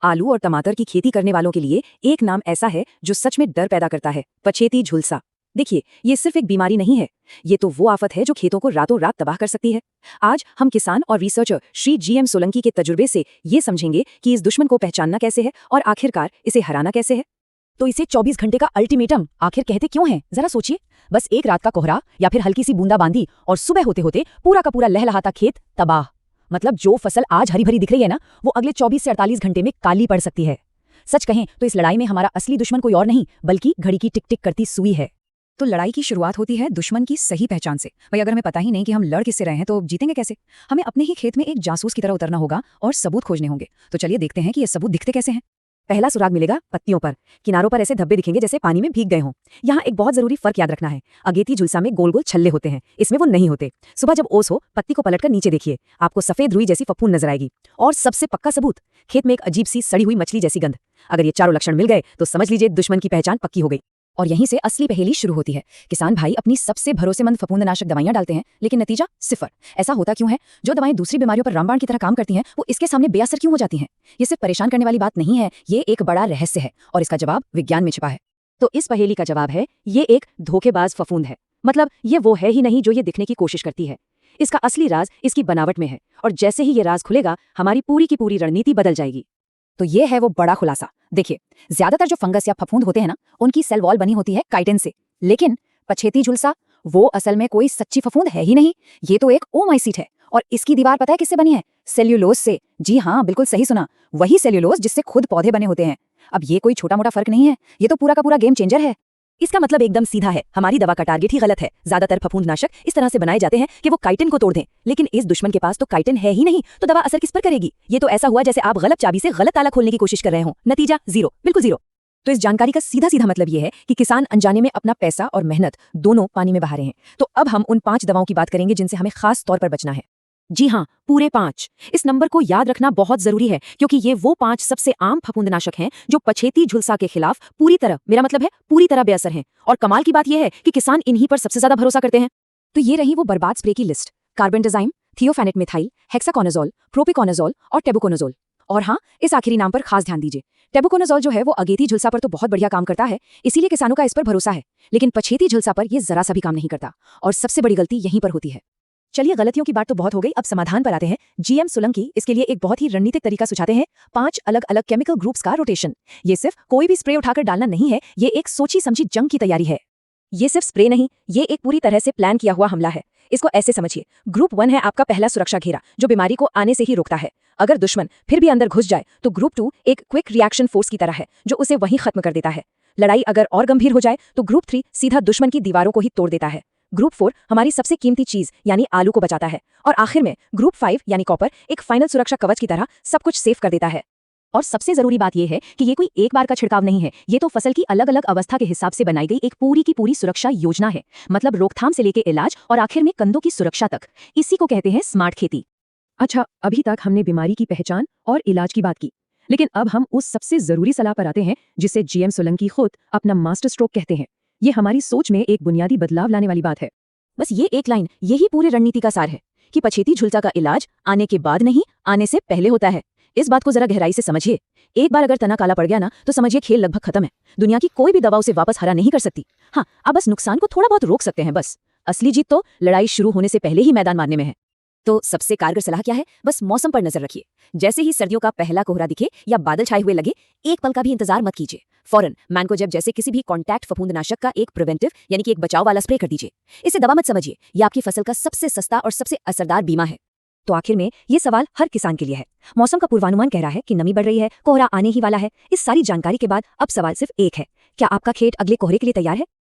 आलू और टमाटर की खेती करने वालों के लिए एक नाम ऐसा है जो सच में डर पैदा करता है, पछेती झुलसा। देखिए, ये सिर्फ एक बीमारी नहीं है, ये तो वो आफत है जो खेतों को रातों रात तबाह कर सकती है। आज हम किसान और रिसर्चर श्री GM सोलंकी के तजुर्बे से ये समझेंगे कि इस दुश्मन को पहचानना कैसे है और आखिरकार इसे हराना कैसे है। तो इसे 24 घंटे का अल्टीमेटम आखिर कहते क्यों हैं? जरा सोचिए। बस एक रात का कोहरा या फिर हल्की सी बूंदाबांदी और सुबह होते होते पूरा का पूरा लहलहाता खेत तबाह। मतलब जो फसल आज हरी भरी दिख रही है ना, वो अगले 24 से 48 घंटे में काली पड़ सकती है। सच कहें तो इस लड़ाई में हमारा असली दुश्मन कोई और नहीं बल्कि घड़ी की टिक टिक करती सुई है। तो लड़ाई की शुरुआत होती है दुश्मन की सही पहचान से। भाई, अगर हमें पता ही नहीं कि हम लड़ किससे रहे हैं तो जीतेंगे कैसे? हमें अपने ही खेत में एक जासूस की तरह उतरना होगा और सबूत खोजने होंगे। तो चलिए देखते हैं कि ये सबूत दिखते कैसे हैं। पहला सुराग मिलेगा पत्तियों पर। किनारों पर ऐसे धब्बे दिखेंगे जैसे पानी में भीग गए हों। यहाँ एक बहुत जरूरी फर्क याद रखना है। अगेती झुलसा में गोल गोल छल्ले होते हैं, इसमें वो नहीं होते। सुबह जब ओस हो, पत्ती को पलटकर नीचे देखिए, आपको सफेद रुई जैसी फफूंद नजर आएगी। और सबसे पक्का सबूत, खेत में एक अजीब सी सड़ी हुई मछली जैसी गंध। अगर ये चारों लक्षण मिल गए तो समझ लीजिए दुश्मन की पहचान पक्की हो गई। और यहीं से असली पहेली शुरू होती है। किसान भाई अपनी सबसे भरोसेमंद फफूंदनाशक दवाइयां डालते हैं, लेकिन नतीजा सिफर। ऐसा होता क्यों है? जो दवाएं दूसरी बीमारियों पर रामबाण की तरह काम करती हैं, वो इसके सामने बेअसर क्यों हो जाती हैं? ये सिर्फ परेशान करने वाली बात नहीं है, ये एक बड़ा रहस्य है और इसका जवाब विज्ञान में छिपा है। तो इस पहेली का जवाब है, ये एक धोखेबाज फफूंद है। मतलब ये वो है ही नहीं जो ये दिखने की कोशिश करती है। इसका असली राज इसकी बनावट में है, और जैसे ही ये राज खुलेगा, हमारी पूरी की पूरी रणनीति बदल जाएगी। तो ये है वो बड़ा खुलासा। देखिए, ज्यादातर जो फंगस या फफूंद होते हैं ना, उनकी सेल वॉल बनी होती है काइटिन से। लेकिन पछेती झुलसा वो असल में कोई सच्ची फफूंद है ही नहीं। ये तो एक ओमाइसीट है। और इसकी दीवार पता है किससे बनी है? सेल्यूलोज से। जी हाँ, बिल्कुल सही सुना, वही सेल्यूलोज जिससे खुद पौधे बने होते हैं। अब ये कोई छोटा मोटा फर्क नहीं है, ये तो पूरा का पूरा गेम चेंजर है। इसका मतलब एकदम सीधा है, हमारी दवा का टारगेट ही गलत है। ज्यादातर फफूंदनाशक इस तरह से बनाए जाते हैं कि वो काइटिन को तोड़ दें, लेकिन इस दुश्मन के पास तो काइटिन है ही नहीं, तो दवा असर किस पर करेगी? ये तो ऐसा हुआ जैसे आप गलत चाबी से गलत ताला खोलने की कोशिश कर रहे हो। नतीजा जीरो, बिल्कुल जीरो। तो इस जानकारी का सीधा सीधा मतलब ये है कि किसान अनजाने में अपना पैसा और मेहनत दोनों पानी में बहा रहे हैं। तो अब हम उन 5 दवाओं की बात करेंगे जिनसे हमें खास तौर पर बचना है। जी हाँ, पूरे 5। इस नंबर को याद रखना बहुत जरूरी है, क्योंकि ये वो 5 सबसे आम फफूंदनाशक हैं जो पछेती झुलसा के खिलाफ पूरी तरह, मेरा मतलब है पूरी तरह बेअसर हैं। और कमाल की बात यह है कि किसान इन्हीं पर सबसे ज्यादा भरोसा करते हैं। तो ये रही वो बर्बाद स्प्रे की लिस्ट। कार्बेंडाज़ाइम, थियोफेनेट मिथाइल, हेक्साकोनाज़ोल, प्रोपिकोनाज़ोल और टेबुकोनाज़ोल। और हाँ, इस आखिरी नाम पर खास ध्यान दीजिए। टेबुकोनाज़ोल जो है वो अगेती झुलसा पर तो बहुत बढ़िया काम करता है, इसीलिए किसानों का इस पर भरोसा है। लेकिन पछेती झुलसा पर यह जरा सा भी काम नहीं करता, और सबसे बड़ी गलती यहीं पर होती है। चलिए, गलतियों की बात तो बहुत हो गई, अब समाधान पर आते हैं। GM सोलंकी इसके लिए एक बहुत ही रणनीतिक तरीका सुझाते हैं। 5 अलग अलग केमिकल ग्रुप्स का रोटेशन। ये सिर्फ कोई भी स्प्रे उठाकर डालना नहीं है, ये एक सोची समझी जंग की तैयारी है। ये सिर्फ स्प्रे नहीं, ये एक पूरी तरह से प्लान किया हुआ हमला है। इसको ऐसे समझिए, ग्रुप 1 है आपका पहला सुरक्षा घेरा, जो बीमारी को आने से ही रोकता है। अगर दुश्मन फिर भी अंदर घुस जाए तो ग्रुप 2 एक क्विक रिएक्शन फोर्स की तरह है, जो उसे वहीं खत्म कर देता है। लड़ाई अगर और गंभीर हो जाए तो ग्रुप 3 सीधा दुश्मन की दीवारों को ही तोड़ देता है। ग्रुप 4 हमारी सबसे कीमती चीज यानी आलू को बचाता है। और आखिर में ग्रुप 5 यानी कॉपर एक फाइनल सुरक्षा कवच की तरह सब कुछ सेफ कर देता है। और सबसे जरूरी बात यह है कि ये कोई एक बार का छिड़काव नहीं है, ये तो फसल की अलग अलग अवस्था के हिसाब से बनाई गई एक पूरी की पूरी सुरक्षा योजना है। मतलब रोकथाम से लेके इलाज और आखिर में कंदों की सुरक्षा तक। इसी को कहते हैं स्मार्ट खेती। अच्छा, अभी तक हमने बीमारी की पहचान और इलाज की बात की, लेकिन अब हम उस सबसे जरूरी सलाह पर आते हैं जिसे GM सोलंकी खुद अपना मास्टर स्ट्रोक कहते हैं। ये हमारी सोच में एक बुनियादी बदलाव लाने वाली बात है। बस ये एक लाइन, यही पूरी रणनीति का सार है कि पछेती झुलसा का इलाज आने के बाद नहीं, आने से पहले होता है। इस बात को जरा गहराई से समझिए। एक बार अगर तना काला पड़ गया ना, तो समझिए खेल लगभग खत्म है। दुनिया की कोई भी दवा उसे वापस हरा नहीं कर सकती। हाँ, आप बस नुकसान को थोड़ा बहुत रोक सकते हैं, बस। असली जीत तो लड़ाई शुरू होने से पहले ही मैदान मारने में है। तो सबसे कारगर सलाह क्या है? बस मौसम पर नजर रखिए। जैसे ही सर्दियों का पहला कोहरा दिखे या बादल छाए हुए लगे, एक पल का भी इंतजार मत कीजिए। फौरन मैनकोजेब जैसे किसी भी कॉन्टैक्ट फफूंदनाशक का एक प्रिवेंटिव यानी कि एक बचाव वाला स्प्रे कर दीजिए। इसे दवा मत समझिए, ये आपकी फसल का सबसे सस्ता और सबसे असरदार बीमा है। तो आखिर में ये सवाल हर किसान के लिए है। मौसम का पूर्वानुमान कह रहा है कि नमी बढ़ रही है, कोहरा आने ही वाला है। इस सारी जानकारी के बाद अब सवाल सिर्फ एक है, क्या आपका खेत अगले कोहरे के लिए तैयार है?